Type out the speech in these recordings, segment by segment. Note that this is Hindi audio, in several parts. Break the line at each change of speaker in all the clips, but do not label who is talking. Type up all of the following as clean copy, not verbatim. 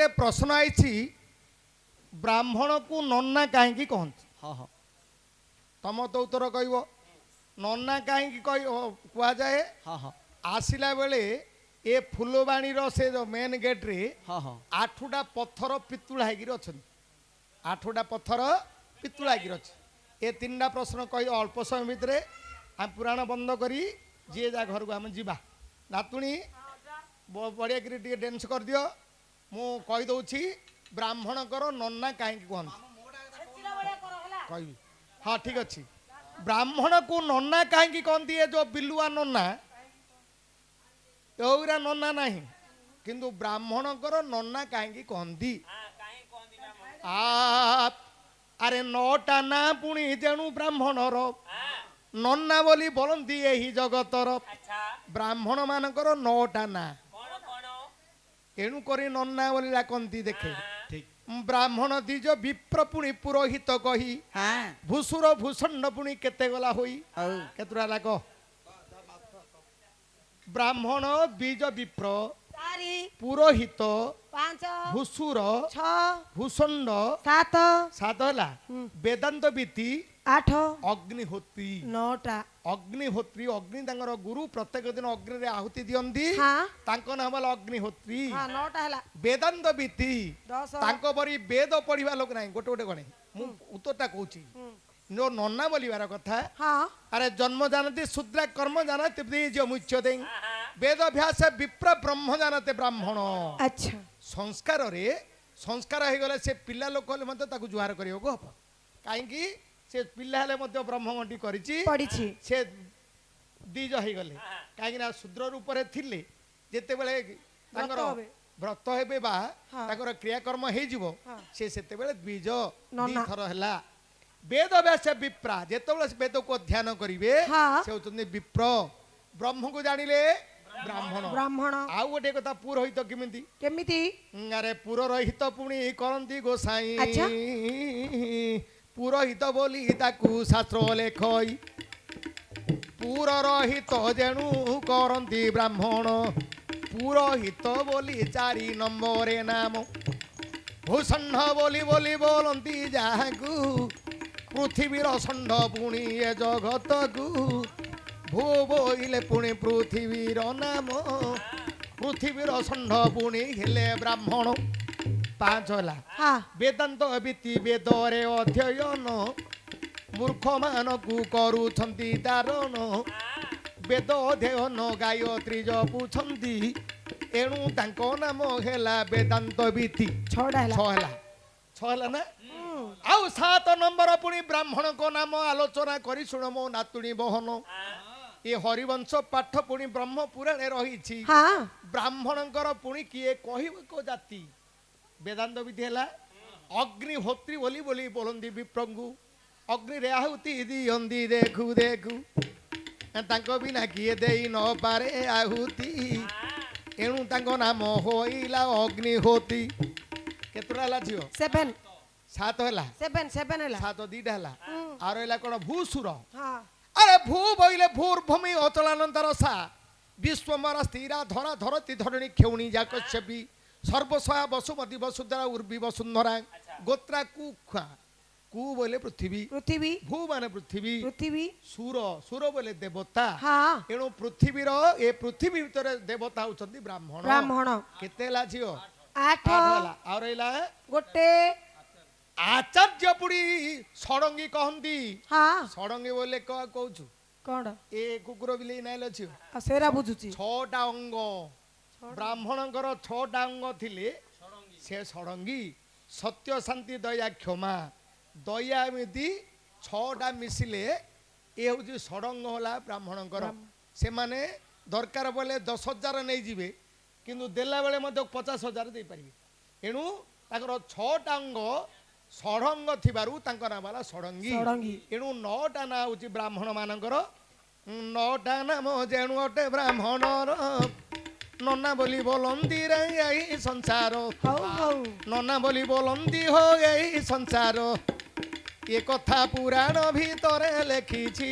गोटे प्रश्न आई ब्राह्मण को नन्ना कहीं कहते
हाँ हाँ
तुम तो उत्तर कह नन्ना कहीं कह जाए
हाँ हाँ
आसिला बेले ए फुलबाणी से जो मेन गेट रे
हाँ हाँ
8टा पत्थर पितुला अच्छा 8टा पत्थर पितुला अच्छे ए 3टा प्रश्न कह अल्प समय भितर आम पुराण बंद करी जी जा घर को आम जा नातुणी बढ़िया टे डांस कर दियो मु कहीदे ब्राह्मण कर नन्ना कहीं कहते कह हाँ ठीक अच्छे ब्राह्मण को नन्ना कहीं कहती है जो बिलुआ नन्ना यौरा नन्ना नहीं किंतु ब्राह्मण कर नन्ना कहीं कहती अरे 9टा ना पुणी जेणु ब्राह्मणर नन्ना बोली बोलती यही जगतर ब्राह्मण मानकर 9टा ना एणु करी नन्ना बोली डाकती देखे ब्राह्मण दीज विप्र पुणी पुरोहित कही भूसुर भूषण पुणी केते गला होई केतुरा लाग ब्राह्मण बीज विप्र पुरोहित
5
भूसुर
6
भूषण
7
7 है वेदांत बीति
8
अग्निहोत्री
9टा
अग्निहोत्री अग्नि तांकर गुरु प्रत्येक दिन अग्नि रे आहुति दियंती
हाँ
तांको नाम वाला अग्निहोत्री
हाँ 9टा हला
वेदांत बीति
10
तांको बरी वेद पढ़िबा लोक नाही गोटे गोटे गणे मु उत्तरटा कहूची जो नन्ना बोलिबार कथा
हाँ
अरे जन्म जानते शूद्र कर्म जानते बीज मुच्यते वेद अभ्यास विप्र ब्रह्म जानते ब्राह्मण
अच्छा
संस्कार रे संस्कार हो गले से पिला लोक हेले मते ताकू जुहार करियो को हबो काहेकि से पिला हेले मते ब्रह्मगंटी करिछि
पढ़िछि
से दीज हो गले काहेकि ना शूद्र रूप रे थिले जेते बेले तांकर व्रत हेबे बा तांकर क्रियाकर्म हे जिवो से सेते बेले बीज दी थर हला वेद अभ्यास विप्रा जेते बेले वेद को ध्यान करिवे से होतने विप्र ब्रह्म को जानिले ब्राह्मण
ब्राह्मण
आउ गोटे कथा पुरोहित केमिति
केमिति
अरे पुरोहित पुणी करंती गोसाई
अच्छा
पुरोहित बोली ताकू शास्त्र लेखई पुरोहित जेणु करंती ब्राह्मण पुरोहित बोली 4 नंबर नाम भूषण बोली बोली बोलती जाकू पृथ्वीर षंढ पुणी ए जगत को भू बोइले पुणी पृथ्वीर नाम पृथ्वीर षंढ पुणी हेले ब्राह्मण 5 है वेदांत बीति वेदरे अध्ययन मूर्ख मान को करुछंती दारण वेद अध्ययन गायत्री जपुछंती एणु तांको नाम हेला वेदांत बीति 6 है ना आउ 7 नंबर पुणी ब्राह्मण को नाम आलोचना करी सुन मो नातुणी बहन ये हरिवंश पाठ पुणी ब्रह्म पुराणे रही ब्राह्मणकर पुणी किए कहब को जाति वेदांत विधि है अग्निहोत्री बोली बोली बोलती विप्रंगु अग्नि रे आहुति दियंती देखु देखु तांको बिना किए देई न पारे आहुति एणु तांको नाम होइला अग्निहोत्री केतरा ला जियो
7
7 है
7 है
7 2टा है आर है कौन भूसुर
हाँ
अरे भू बोले भूर्भूमि अचलानंतर सा विश्वमर स्थिरा धरा धरती धरणी खेउणी जाक छवि सर्वसया वसुमती वसुधरा उर्वी वसुंधरा गोत्रा कु बोले पृथ्वी
पृथ्वी
भू माने पृथ्वी
पृथ्वी
सूर सूर बोले देवता
हाँ
एणु पृथ्वीर ए पृथ्वी भीतर देवता होचंती ब्राह्मण
ब्राह्मण
केते ला जियो
8
होला और एला
गोटे
आचार्य पुड़ी षडंगी कहती
हाँ
षडंगी बोले कहूछु
कौन
ए कुकुर बिले नाइल अछि
सेरा बुझुची
6टा अंग ब्राह्मणकर 6टा अंग थिले से षडंगी सत्य शांति दया क्षमा दया एमती 6टा मिसिले ए हूँ षडंग होला ब्राह्मणकर से माने दरकार बोले 10,000 नहीं जिवे किंतु देला बेले मध्य 50,000 दे पारिबे एणु ताकर 6टा अंग षडंग थिबारु तांको नाम वाला षडंगी एणु 9टा ना होची ब्राह्मण मानकर 9टा नाम जेणु अटे ब्राह्मणर नन्ना बोली बोलंती रे यही संसार नन्ना बोली बोलंती हो यही संसार ये कथा पुराण भीतरे लिखिछि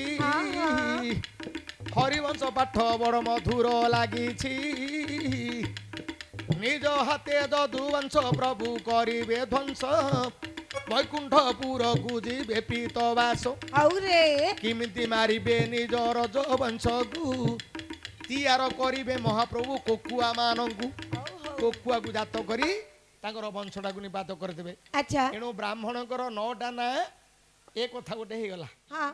हरिवंश पाठ बड़ मधुर लागिछि নিজ হাতে যদুবংশ প্রভু করিবে ধ্বংস বৈকুণ্ঠপুরକୁ ଯିବେ ପୀତବାସ
ଆଉ ରେ
କେମିତି ମାରିବେ ନିଜ ରଜବଂଶକୁ ତିଆର କରିବେ ମହାପ୍ରଭୁ କୋକୁଆ ମାନଙ୍କୁ କୋକୁଆକୁ ଜାତ କରି ତାଙ୍କର ବଂଶଟାକୁ ନିପାତ କରିଦେବେ।
ଆଚ୍ଛା
ଏଣୁ ବ୍ରାହ୍ମଣଙ୍କର 9ଟା ନା ଏ କଥା ଗୋଟେ ହେଇଗଲା।
ହଁ